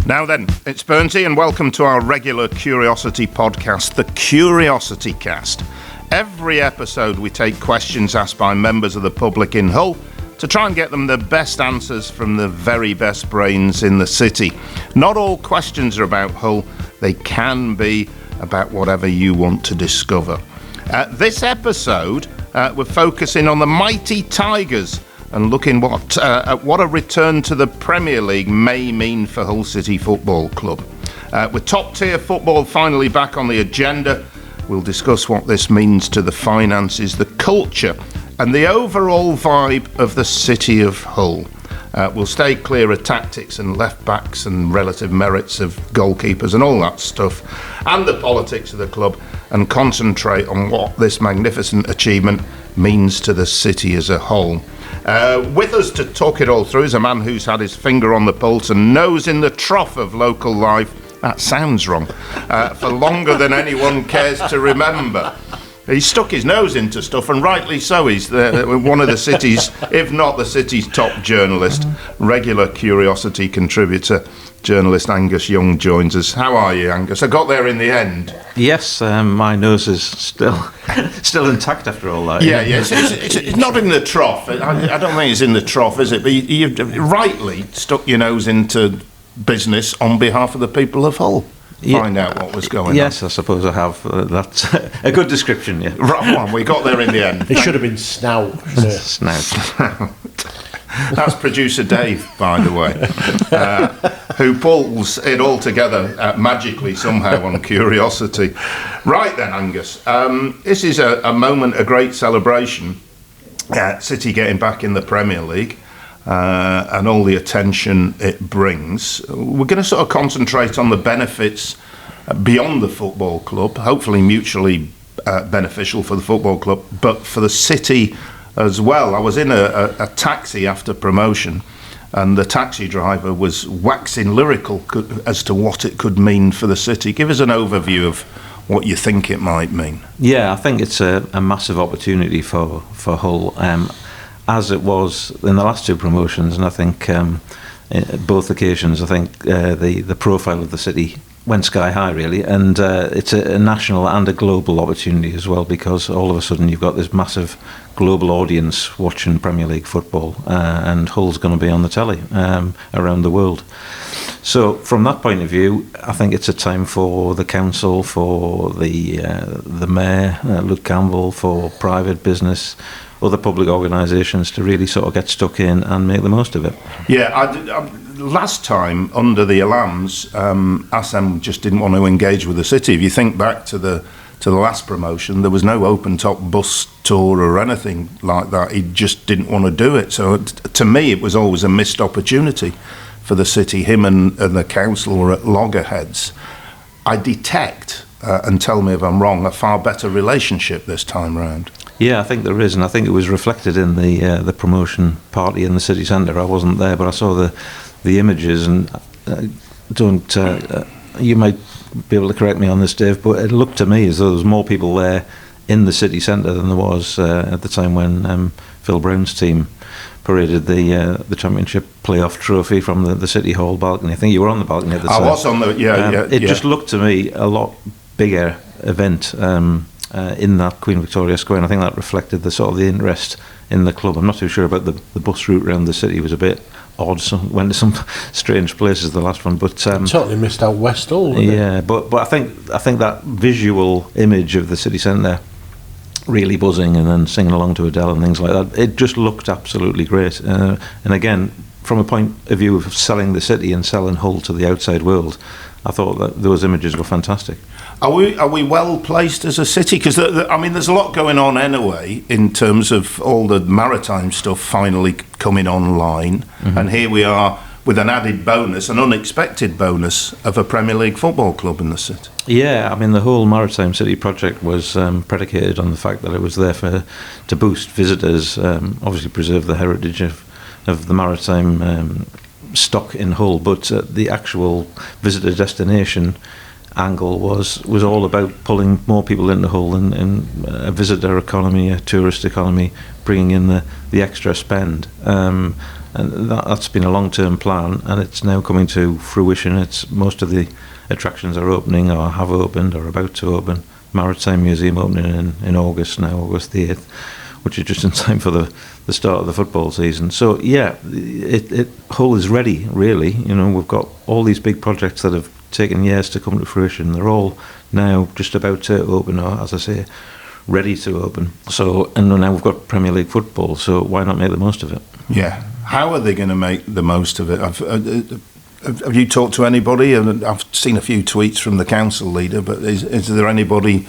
Now then, it's Burnsy and welcome to our regular Curiosity podcast, the CuriosityCast. Every episode we take questions asked by members of the public in Hull to try and get them the best answers from the very best brains in the city. Not all questions are about Hull, they can be about whatever you want to discover. This episode, we're focusing on the mighty Tigers and looking at what a return to the Premier League may mean for Hull City Football Club. With top-tier football finally back on the agenda, we'll discuss what this means to the finances, the culture, and the overall vibe of the city of Hull. We'll stay clear of tactics and left-backs and relative merits of goalkeepers and all that stuff, and the politics of the club, and concentrate on what this magnificent achievement means to the city as a whole. With us to talk it all through is a man who's had his finger on the pulse and nose in the trough of local life. That sounds wrong. For longer than anyone cares to remember. He's stuck his nose into stuff, and rightly so. He's one of the city's, if not the city's top journalist, regular Curiosity contributor. Journalist Angus Young joins us. How are you, Angus? I got there in the end. Yes, my nose is still intact after all that. Yeah. It's not in the trough. I don't think it's in the trough, is it? But you've rightly stuck your nose into business on behalf of the people of Hull. Find out what was going on. Yes, I suppose I have. That's a good description, yeah. Right, well, we got there in the end. It should have been snout. Snout. That's producer Dave, by the way, who pulls it all together magically somehow on Curiosity. Right then, Angus, this is a moment of great celebration. City getting back in the Premier League. And all the attention it brings. We're going to sort of concentrate on the benefits beyond the football club, hopefully mutually beneficial for the football club, but for the city as well. I was in a taxi after promotion, and the taxi driver was waxing lyrical as to what it could mean for the city. Give us an overview of what you think it might mean. Yeah, I think it's a massive opportunity for Hull. As it was in the last two promotions, and I think both occasions, I think the profile of the city went sky high, really, and it's a national and a global opportunity as well, because all of a sudden you've got this massive global audience watching Premier League football, and Hull's going to be on the telly around the world. So from that point of view, I think it's a time for the council, for the mayor, Luke Campbell, for private business, other public organisations to really sort of get stuck in and make the most of it. Yeah, last time under the Alams, Assam just didn't want to engage with the city. If you think back to the last promotion, there was no open top bus tour or anything like that. He just didn't want to do it. So to me, it was always a missed opportunity for the city. Him and the council were at loggerheads. I detect, and tell me if I'm wrong, a far better relationship this time round. Yeah, I think there is, and I think it was reflected in the promotion party in the city centre. I wasn't there, but I saw the images, and you might be able to correct me on this, Dave, but it looked to me as though there was more people there in the city centre than there was at the time when Phil Brown's team paraded the Championship playoff trophy from the City Hall balcony. I think you were on the balcony at the time. I was on the, It just looked to me a lot bigger event in that Queen Victoria Square, and I think that reflected the sort of the interest in the club. I'm not too sure about the bus route around the city. It was a bit odd, went to some strange places, the last one, but totally missed out West Hull. Yeah, but I think that visual image of the city centre really buzzing and then singing along to Adele and things like that, it just looked absolutely great. And again, from a point of view of selling the city and selling Hull to the outside world, I thought that those images were fantastic. Are we well placed as a city? Because there's a lot going on anyway in terms of all the maritime stuff finally coming online, and here we are with an added bonus, an unexpected bonus of a Premier League football club in the city. Yeah, I mean the whole Maritime City project was predicated on the fact that it was there to boost visitors, obviously preserve the heritage of the maritime stock in Hull, but the actual visitor destination angle was all about pulling more people into Hull and a visitor economy, a tourist economy, bringing in the extra spend. And that's been a long-term plan, and it's now coming to fruition. Most of the attractions are opening or have opened or about to open. Maritime Museum opening in August now, August the 8th, which is just in time for the start of the football season. So yeah, Hull is ready, really. We've got all these big projects that have taken years to come to fruition. They're all now just about to open, or as I say, ready to open. So, and now we've got Premier League football, so why not make the most of it? Yeah. How are they going to make the most of it? Have you talked to anybody? I've seen a few tweets from the council leader, but is there anybody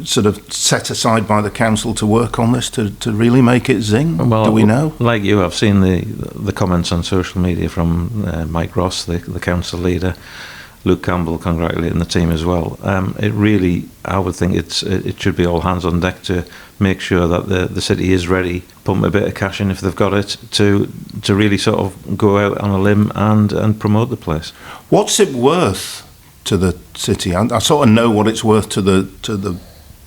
sort of set aside by the council to work on this to really make it zing? Well, do we know? Like you, I've seen the comments on social media from Mike Ross, the council leader, Luke Campbell congratulating the team as well. It really, I would think it should be all hands on deck to make sure that the city is ready, pump a bit of cash in if they've got it, to really sort of go out on a limb and promote the place. What's it worth to the city? I sort of know what it's worth to the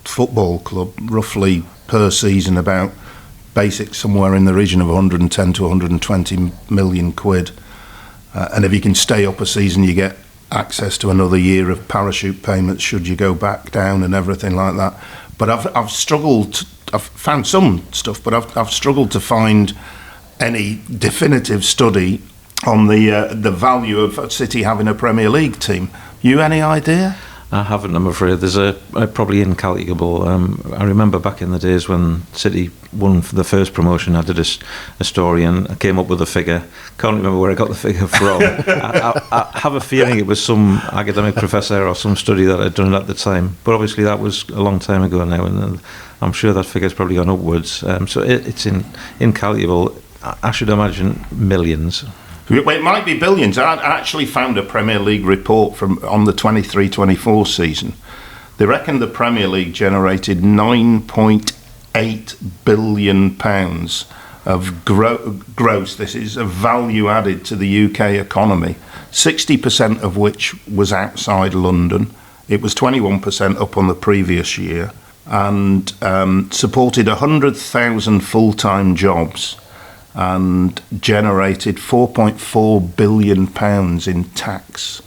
football club, roughly per season, about basic somewhere in the region of 110 to 120 million quid. And if you can stay up a season, you get access to another year of parachute payments should you go back down and everything like that. But I've struggled. I've found some stuff, but I've struggled to find any definitive study on the value of a City having a Premier League team. You any idea? I haven't, I'm afraid. There's a probably incalculable. I remember back in the days when City won for the first promotion, I did a story and I came up with a figure. Can't remember where I got the figure from. I have a feeling it was some academic professor or some study that I'd done at the time. But obviously that was a long time ago now, and I'm sure that figure's probably gone upwards. So it's incalculable. I should imagine millions. It might be billions. I actually found a Premier League report on the 23-24 season. They reckon the Premier League generated £9.8 billion of gross. This is a value added to the UK economy, 60% of which was outside London. It was 21% up on the previous year, and supported 100,000 full-time jobs, and generated £4.4 billion in tax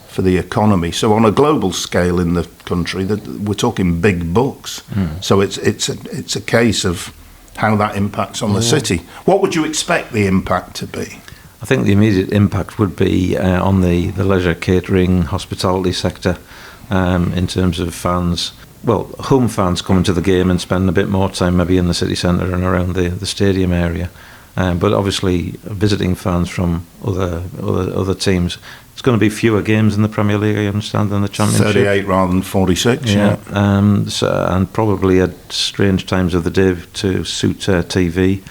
for the economy. So on a global scale in the country, we're talking big bucks. So it's a case of how that impacts on the city. What would you expect the impact to be? I think the immediate impact would be on the leisure, catering, hospitality sector, in terms of fans. Well, home fans coming to the game and spending a bit more time maybe in the city centre and around the stadium area. But obviously, visiting fans from other teams, it's going to be fewer games in the Premier League, I understand, than the Championship. 38 rather than 46, yeah. And probably at strange times of the day to suit TV.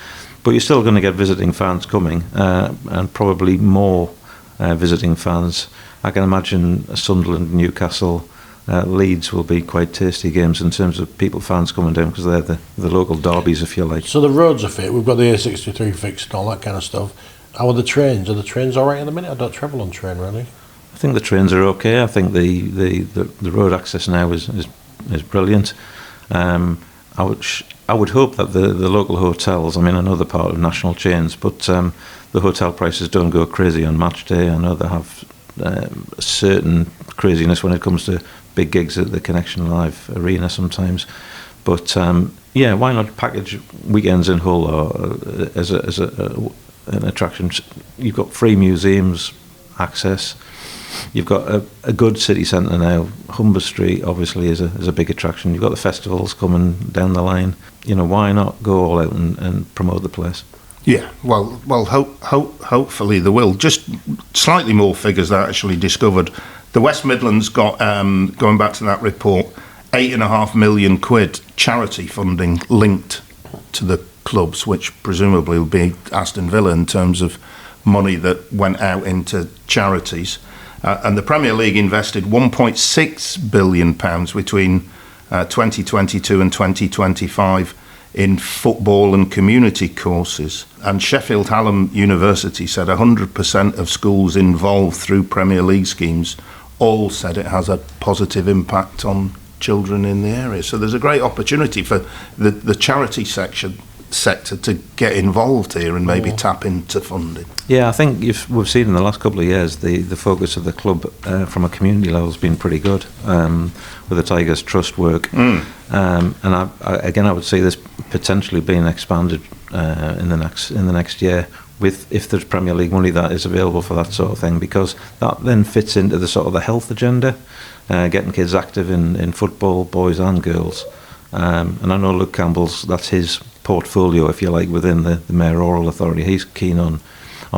But you're still going to get visiting fans coming, and probably more visiting fans. I can imagine Sunderland, Newcastle, Leeds will be quite tasty games in terms of fans coming down, because they're the local derbies, if you like. So the roads are fit. We've got the A63 fixed and all that kind of stuff. How are the trains? Are the trains all right at the minute? I don't travel on train, really. I think the trains are okay. I think the road access now is brilliant. I would hope that the local hotels, I mean, I know they're part of national chains, but the hotel prices don't go crazy on match day. I know they have a certain craziness when it comes to big gigs at the Connection Live Arena sometimes. But why not package weekends in Hull or as an attraction? You've got free museums access. You've got a good city centre now. Humber Street obviously is a big attraction. You've got the festivals coming down the line. Why not go all out and promote the place? Yeah, well, hopefully they will. Just slightly more figures that I actually discovered. The West Midlands got, going back to that report, £8.5 million charity funding linked to the clubs, which presumably will be Aston Villa in terms of money that went out into charities. And the Premier League invested £1.6 billion between 2022 and 2025 in football and community courses. And Sheffield Hallam University said 100% of schools involved through Premier League schemes all said it has a positive impact on children in the area. So there's a great opportunity for the charity sector sector to get involved here and maybe tap into funding? Yeah, I think we've seen in the last couple of years the focus of the club from a community level has been pretty good with the Tigers Trust work. And I would see this potentially being expanded in the next year if there's Premier League money that is available for that sort of thing, because that then fits into the sort of the health agenda, getting kids active in football, boys and girls. And I know Luke Campbell's, that's his portfolio, if you like, within the mayoral authority. He's keen on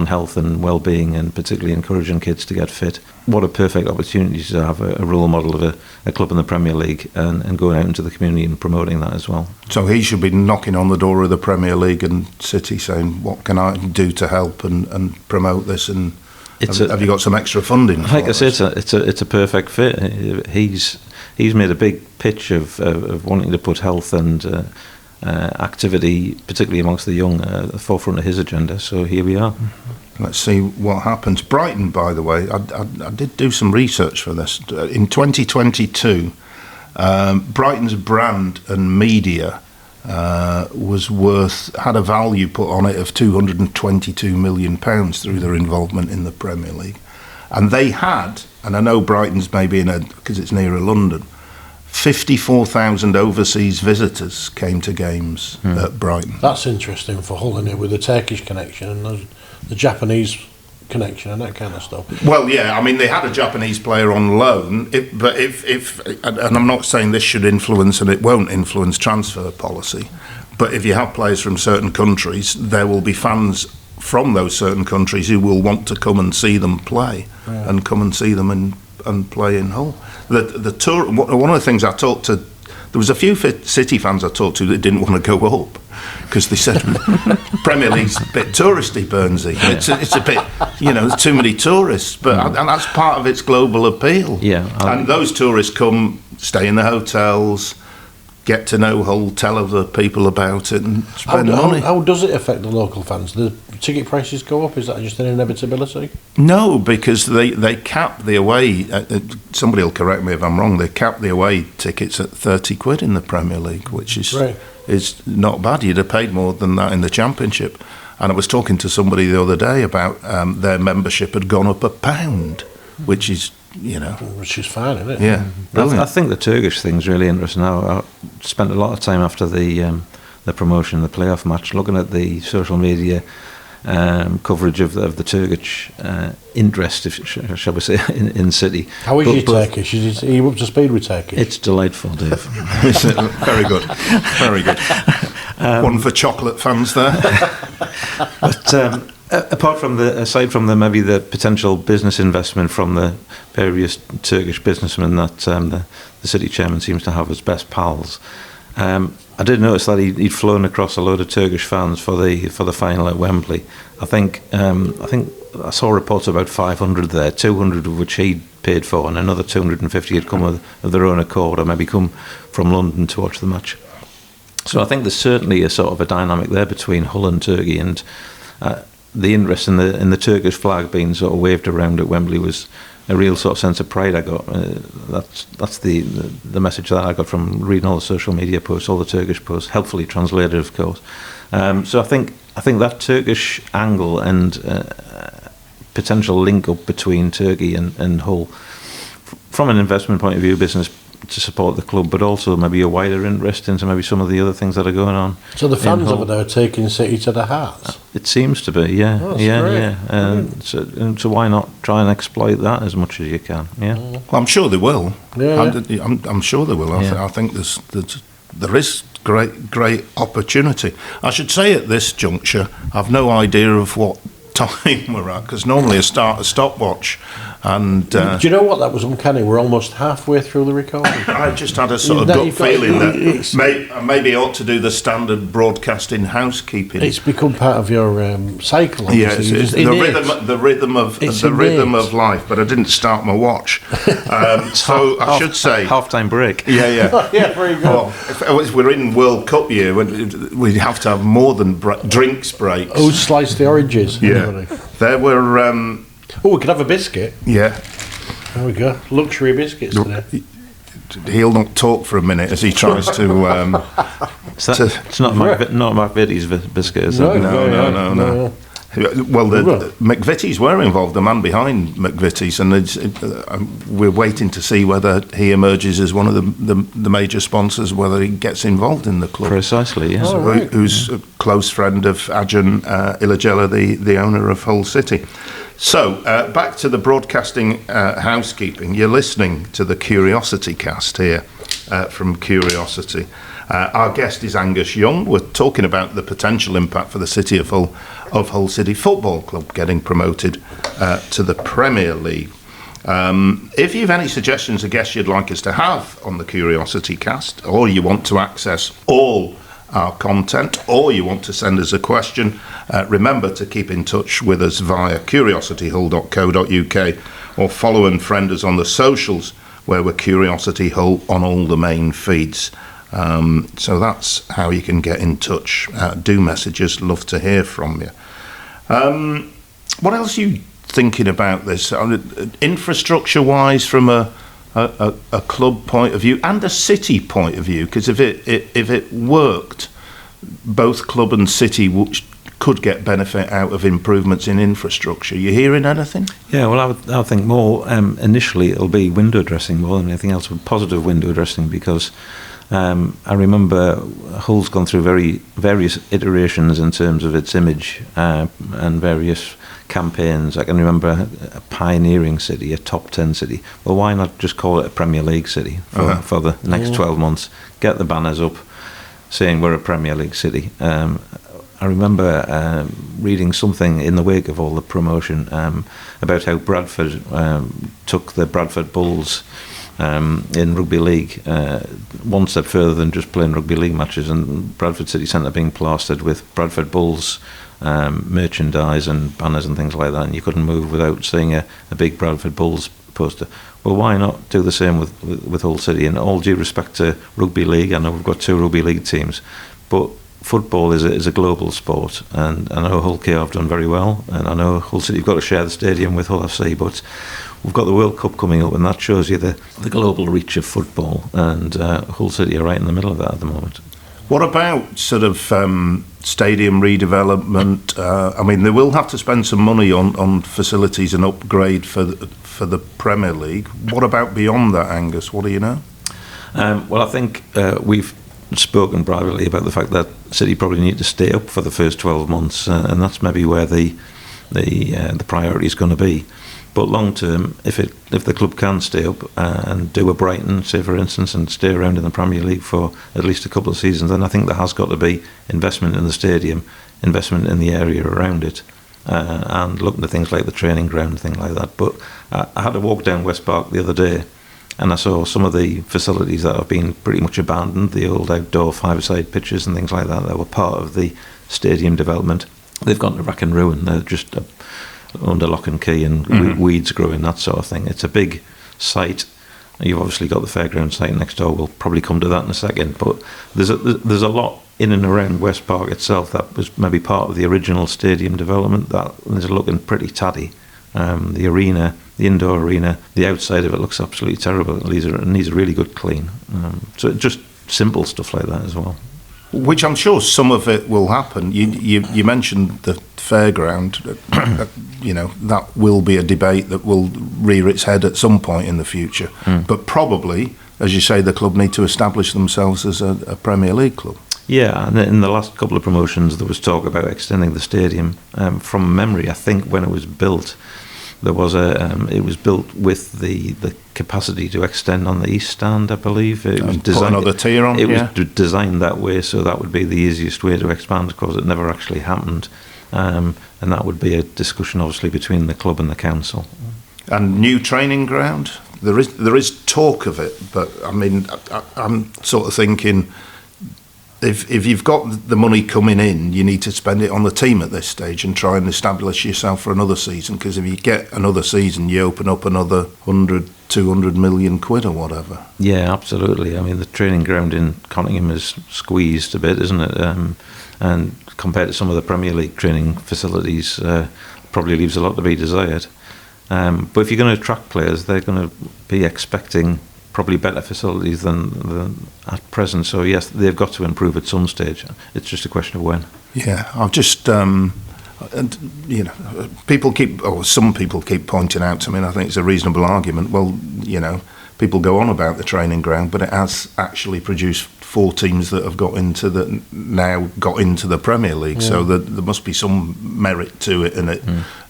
health and well-being, and particularly encouraging kids to get fit. What a perfect opportunity to have a role model of a club in the Premier League and going out into the community and promoting that as well. So he should be knocking on the door of the Premier League and City saying, what can I do to help and promote this? And have you got some extra funding? Like I said, it's a perfect fit. He's made a big pitch of wanting to put health and activity, particularly amongst the young, at the forefront of his agenda. So here we are. Let's see what happens. Brighton, by the way, I did do some research for this. In 2022, Brighton's brand and media had a value put on it of £222 million through their involvement in the Premier League. And they had, and I know Brighton's maybe because it's nearer London, 54,000 overseas visitors came to games at Brighton. That's interesting for Hull, isn't it, with the Turkish connection and the Japanese connection and that kind of stuff. Well, yeah, I mean, they had a Japanese player on loan, but if and I'm not saying this should influence, and it won't influence transfer policy, but if you have players from certain countries, there will be fans from those certain countries who will want to come and see them play, and come and see them and play in Hull. The tour. One of the things I talked to, there was a few City fans I talked to that didn't want to go up because they said Premier League's a bit touristy, Burnsy. It's a bit, there's too many tourists, and that's part of its global appeal. Yeah, and those tourists come, stay in the hotels, get to know Hull, tell other people about it, and spend money. How does it affect the local fans? The ticket prices go up? Is that just an inevitability? No, because they cap the away. Somebody will correct me if I'm wrong. They cap the away tickets at £30 in the Premier League, which is not bad. You'd have paid more than that in the Championship. And I was talking to somebody the other day about their membership had gone up £1, which is. Which is fine, isn't it? Yeah, I think the Turkish thing's really interesting now. I spent a lot of time after the promotion, the playoff match, looking at the social media coverage of the Turkish interest, shall we say, in City. How is your Turkish? Are you up to speed with Turkish? It's delightful, Dave. Very good, very good. One for chocolate fans there. But aside from maybe the potential business investment from the various Turkish businessmen that the City chairman seems to have as best pals, I did notice that he'd flown across a load of Turkish fans for the final at Wembley. I think I saw reports about 500 there, 200 of which he'd paid for, and another 250 had come of their own accord, or maybe come from London to watch the match. So I think there's certainly a sort of a dynamic there between Hull and Turkey, and the interest in the Turkish flag being sort of waved around at Wembley was a real sort of sense of pride I got. That's the message that I got from reading all the social media posts, all the Turkish posts, helpfully translated, of course. So I think that Turkish angle and potential link up between Turkey and Hull, from an investment point of view, business to support the club, but also maybe a wider interest into maybe some of the other things that are going on. So the fans over there are taking City to the hearts? It seems to be, yeah. Oh, yeah. So why not try and exploit that as much as you can? Yeah. Well, I'm sure they will. Yeah. I'm sure they will. I think there is great opportunity. I should say at this juncture, I've no idea of what time we're at, because normally I start a stopwatch. And do you know what? That was uncanny. We're almost halfway through the recording. I just had a sort of gut feeling that maybe I ought to do the standard broadcasting housekeeping. It's become part of your cycle. Yeah, it's the rhythm of life. But I didn't start my watch, so I should say half-time break. Yeah. Yeah, very good. Well, if we're in World Cup year, we have to have more than drinks breaks. Oh, slice the oranges. Yeah, there were. We could have a biscuit. Yeah. There we go. Luxury biscuits today. he'll not talk for a minute as he tries to. It's not McVitie's biscuit, is it? No. Well, the McVitie's were involved, the man behind McVitie's, and we're waiting to see whether he emerges as one of the major sponsors, whether he gets involved in the club. Precisely, yes. Who's a close friend of Ajahn Ilagela, the owner of Hull City. So, back to the broadcasting housekeeping. You're listening to the CuriosityCast here from Curiosity. Our guest is Angus Young. We're talking about the potential impact for the city of Hull City Football Club getting promoted to the Premier League. If you have any suggestions or guests you'd like us to have on the CuriosityCast, or you want to access all our content, or you want to send us a question, remember to keep in touch with us via curiosityhull.co.uk or follow and friend us on the socials, where we're Curiosity Hull on all the main feeds. So that's how you can get in touch. Do message us, love to hear from you. What else are you thinking about this? Infrastructure wise, from a club point of view and a city point of view, because if it worked, both club and city could get benefit out of improvements in infrastructure. You hearing anything? Yeah, well, I would think more initially it'll be window dressing more than anything else, but positive window dressing, because I remember Hull's gone through various iterations in terms of its image and various campaigns. I can remember a pioneering city, a top 10 city. Well, why not just call it a Premier League city for the next 12 months? Get the banners up saying we're a Premier League city. I remember reading something in the wake of all the promotion about how Bradford took the Bradford Bulls in rugby league one step further than just playing rugby league matches, and Bradford City Centre being plastered with Bradford Bulls merchandise and banners and things like that, and you couldn't move without seeing a big Bradford Bulls poster. Well, why not do the same with Hull City? And all due respect to rugby league, I know we've got 2 rugby league teams, but football is a global sport, and I know Hull KR have done very well, and I know Hull City have got to share the stadium with Hull FC, but we've got the World Cup coming up, and that shows you the global reach of football, and Hull City are right in the middle of that at the moment. What about sort of stadium redevelopment? I mean, they will have to spend some money on facilities and upgrade for the Premier League. What about beyond that, Angus? What do you know? Well, I think we've spoken privately about the fact that City probably need to stay up for the first 12 months, and that's maybe where the priority is going to be. But long term, if the club can stay up and do a Brighton, say for instance, and stay around in the Premier League for at least a couple of seasons, then I think there has got to be investment in the stadium, investment in the area around it, and looking at things like the training ground, things like that. But I had a walk down West Park the other day, and I saw some of the facilities that have been pretty much abandoned, the old outdoor 5-a-side pitches and things like that were part of the stadium development. They've gone to rack and ruin. They're just under lock and key, and weeds growing, that sort of thing. It's a big site. You've obviously got the fairground site next door. We'll probably come to that in a second. But there's a lot in and around West Park itself that was maybe part of the original stadium development that is looking pretty tatty. The arena, the indoor arena, the outside of it looks absolutely terrible. It needs a really good clean. So just simple stuff like that as well. Which I'm sure some of it will happen. You mentioned the fairground. That will be a debate that will rear its head at some point in the future. But probably, as you say, the club need to establish themselves as a Premier League club. Yeah, and in the last couple of promotions, there was talk about extending the stadium. From memory, I think when it was built, there was it was built with the capacity to extend on the east stand, I believe. It was designed, put another tier on. It was designed that way, so that would be the easiest way to expand. Of course, it never actually happened, and that would be a discussion, obviously, between the club and the council. And new training ground. There is talk of it, but I mean, I'm sort of thinking, if you've got the money coming in, you need to spend it on the team at this stage and try and establish yourself for another season, because if you get another season, you open up another 100-200 million quid or whatever. Yeah, absolutely. I mean, the training ground in Cottingham is squeezed a bit, isn't it? And compared to some of the Premier League training facilities, probably leaves a lot to be desired. But if you're going to attract players, they're going to be expecting probably better facilities than at present. So yes, they've got to improve at some stage. It's just a question of when. Yeah, I've just, and some people keep pointing out to me, and I think it's a reasonable argument. Well, people go on about the training ground, but it has actually produced 4 teams that have got into the Premier League. Yeah. So there must be some merit to it, and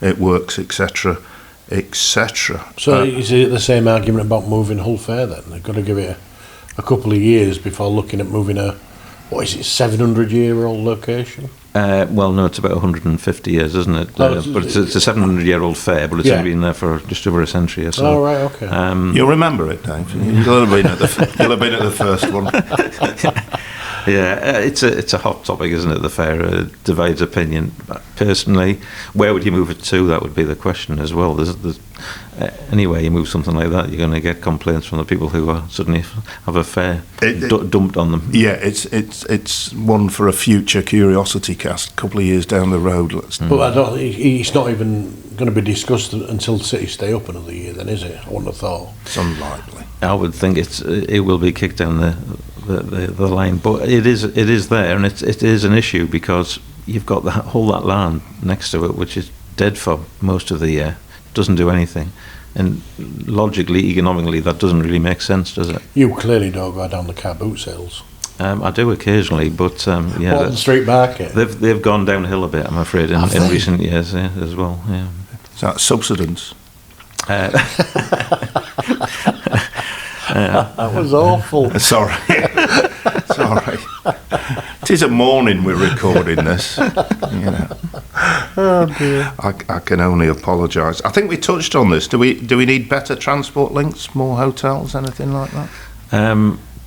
it works, etc., etc. So is it the same argument about moving Hull Fair then? They've got to give it a couple of years before looking at moving a 700-year-old location? Well, no, it's about 150 years, isn't it? But it's a 700-year-old fair, but it's only been there for just over a century or so. Oh, right, okay. You'll remember it, Dave. You'll have been at the first one. Yeah, it's a hot topic, isn't it? The fair divides opinion. Personally, where would you move it to? That would be the question as well. There's anyway, you move something like that, you're going to get complaints from the people who are suddenly have a fair dumped on them. Yeah, it's one for a future CuriosityCast, a couple of years down the road. But it's not even going to be discussed until City stay up another year, then, is it? I wouldn't have thought. It's unlikely. I would think it will be kicked down the line, but it is there, and it is an issue because you've got that land next to it, which is dead for most of the year. Doesn't do anything, and logically, economically, that doesn't really make sense, does it? You clearly don't go down the car boot sales. I do occasionally, but Walton Street Market. They've gone downhill a bit, I'm afraid, in recent years as well. Yeah. Is that subsidence? That was awful. Sorry. It is a morning we're recording this. Oh dear. I can only apologise. I think we touched on this. Do we need better transport links, more hotels, anything like that?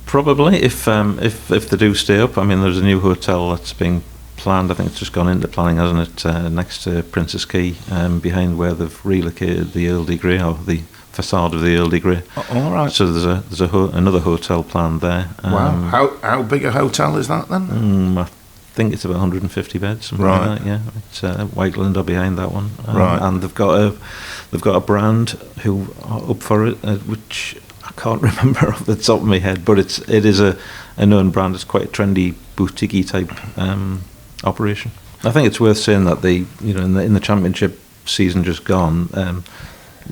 Probably, if they do stay up. I mean, there's a new hotel that's being planned. I think it's just gone into planning, hasn't it? Next to Princess Quay, behind where they've relocated the Earl de Grey, or the facade of the Earl de Grey. All right. So there's another hotel planned there. Wow. How big a hotel is that then? I think it's about 150 beds, something like that. Yeah, it's Whiteland are behind that one. Right. And they've got a brand who are up for it, which I can't remember off the top of my head, but it is a known brand. It's quite a trendy boutique type operation. I think it's worth saying that in the Championship season just gone.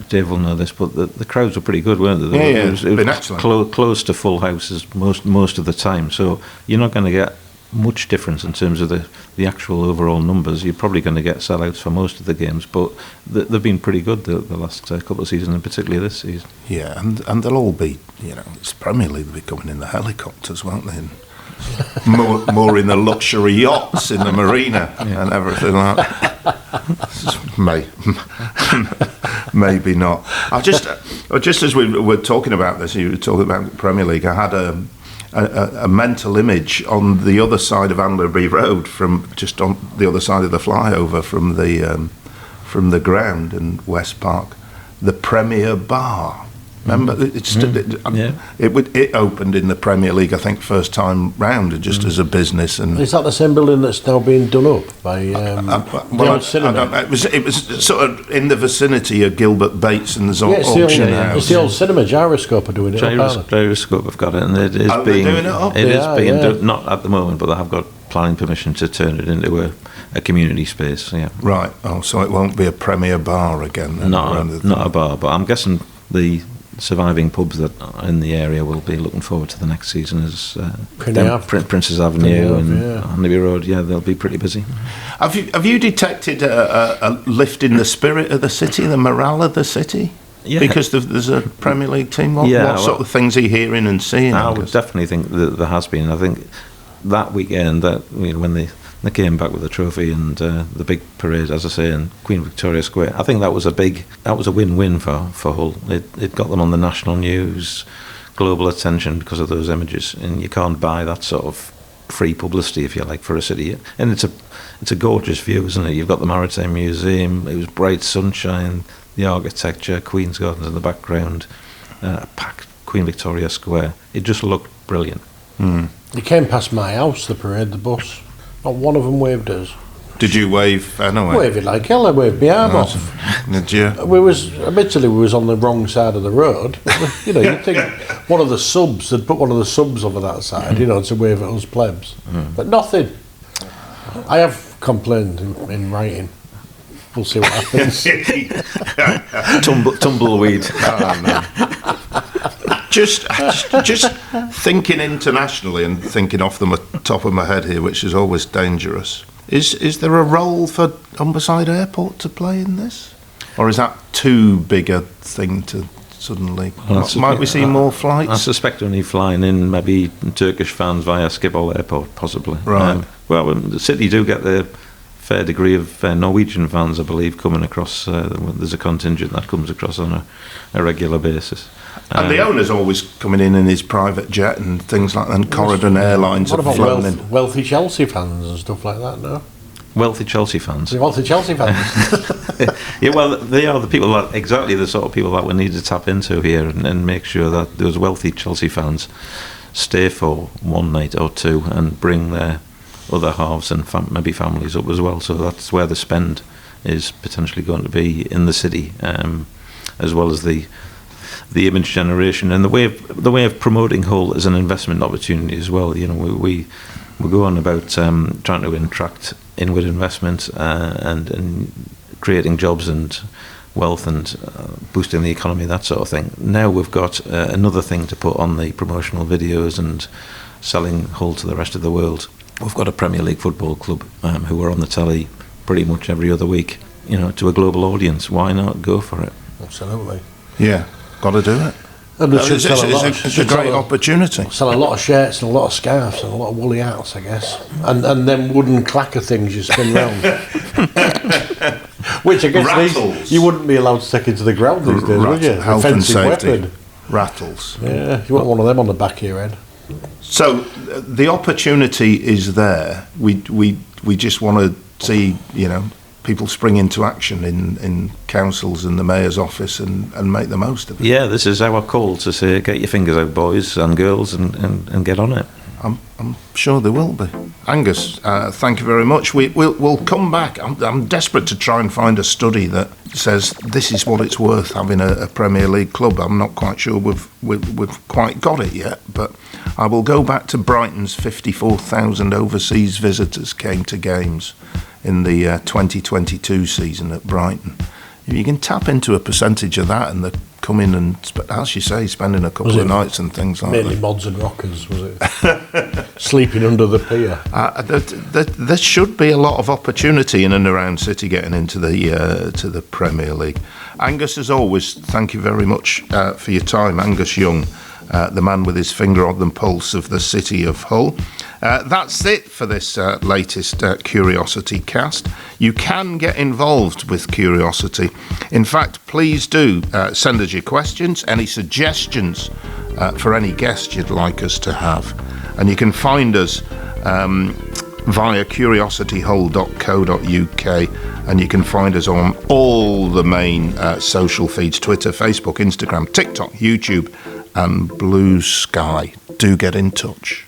Dave will know this, but the crowds were pretty good, weren't they? It was been excellent. Close to full houses most of the time. So you're not going to get much difference in terms of the actual overall numbers. You're probably going to get sellouts for most of the games, but they've been pretty good the last couple of seasons, and particularly this season. Yeah, and they'll all be, it's Premier League, they'll be coming in the helicopters, won't they? And more in the luxury yachts in the marina and everything like that. Maybe not. Just as we were talking about this, you were talking about the Premier League, I had a mental image on the other side of Anderby Road, from just on the other side of the flyover from the ground in West Park, the Premier Bar. Remember, it opened in the Premier League, I think, first time round, just as a business. And is that the same building that's now being done up by the old cinema? It was sort of in the vicinity of Gilbert Bateson's auction house. It's the old cinema. Gyroscope are doing it. Gyroscope have got it, and it is being doing it up. It is being done, not at the moment, but they have got planning permission to turn it into a community space. Yeah. Right. Oh, so it won't be a Premier Bar again. Then, not a bar, but I'm guessing the surviving pubs that are in the area will be looking forward to the next season as Princes Avenue and Anderby Road. Yeah, they'll be pretty busy. Have you detected a lift in the spirit of the city, the morale of the city? Yeah. Because there's a Premier League team. What sort of things are you hearing and seeing? I would definitely think that there has been. I think that weekend, when they came back with the trophy and the big parade, as I say, in Queen Victoria Square, I think that was a win-win for Hull. It got them on the national news, global attention because of those images, and you can't buy that sort of free publicity, if you like, for a city. And it's a gorgeous view, isn't it? You've got the Maritime Museum. It was bright sunshine, the architecture, Queen's Gardens in the background, packed Queen Victoria Square. It just looked brilliant. You came past my house, the parade, the bus. Not one of them waved us. Did you wave anyway? Waving like hell, I waved my arm off. Did you? Admittedly, we was on the wrong side of the road. But, you'd think one of the subs, they'd put one of the subs over that side, to wave at us plebs. But nothing. I have complained in writing. We'll see what happens. Tumbleweed. Oh, no. Just thinking internationally and thinking off the top of my head here, which is always dangerous. Is there a role for Humberside Airport to play in this, or is that too big a thing to suddenly? Might we see more flights? I suspect only flying in maybe Turkish fans via Schiphol Airport, possibly. Right. Well, the city do get the fair degree of Norwegian fans, I believe, coming across. There's a contingent that comes across on a regular basis. And the owner's always coming in his private jet and things like that, and Corridor Airlines have flown in. Wealthy Chelsea fans and stuff like that, no? Wealthy Chelsea fans? Wealthy Chelsea fans. Yeah, well, they are the people exactly the sort of people that we need to tap into here and make sure that those wealthy Chelsea fans stay for one night or two and bring their other halves and maybe families up as well. So that's where the spend is potentially going to be in the city, as well as the image generation and the way of promoting Hull as an investment opportunity as well. We go on about trying to attract inward investment and creating jobs and wealth and boosting the economy, that sort of thing. Now we've got another thing to put on the promotional videos and selling Hull to the rest of the world. We've got a Premier League football club who are on the telly pretty much every other week, to a global audience. Why not go for it? Absolutely. Yeah, got to do it. And it's a great opportunity. Sell a lot of shirts and a lot of scarves and a lot of woolly hats, I guess. And them wooden clacker things you spin round. Which I guess you wouldn't be allowed to take into the ground these days, would you? Health and safety. Weapon. Rattles. Yeah, you want one of them on the back of your head. So the opportunity is there. We just want to see, people spring into action in councils and the mayor's office and make the most of it. Yeah, this is our call to say, get your fingers out, boys and girls, and get on it. I'm sure there will be. Angus, thank you very much. We'll come back. I'm desperate to try and find a study that says this is what it's worth having a Premier League club. I'm not quite sure we've quite got it yet, but I will go back to Brighton's 54,000 overseas visitors came to games in the 2022 season at Brighton. If you can tap into a percentage of that and come in and, as you say, spending a couple of nights and things like that. Mainly mods and rockers, was it? Sleeping under the pier. There should be a lot of opportunity in and around City getting into the Premier League. Angus, as always, thank you very much for your time. Angus Young, the man with his finger on the pulse of the city of Hull. That's it for this latest Curiosity Cast. You can get involved with Curiosity. In fact, please do send us your questions, any suggestions for any guest you'd like us to have. And you can find us via curiosityhull.co.uk, and you can find us on all the main social feeds: Twitter, Facebook, Instagram, TikTok, YouTube and Blue Sky. Do get in touch.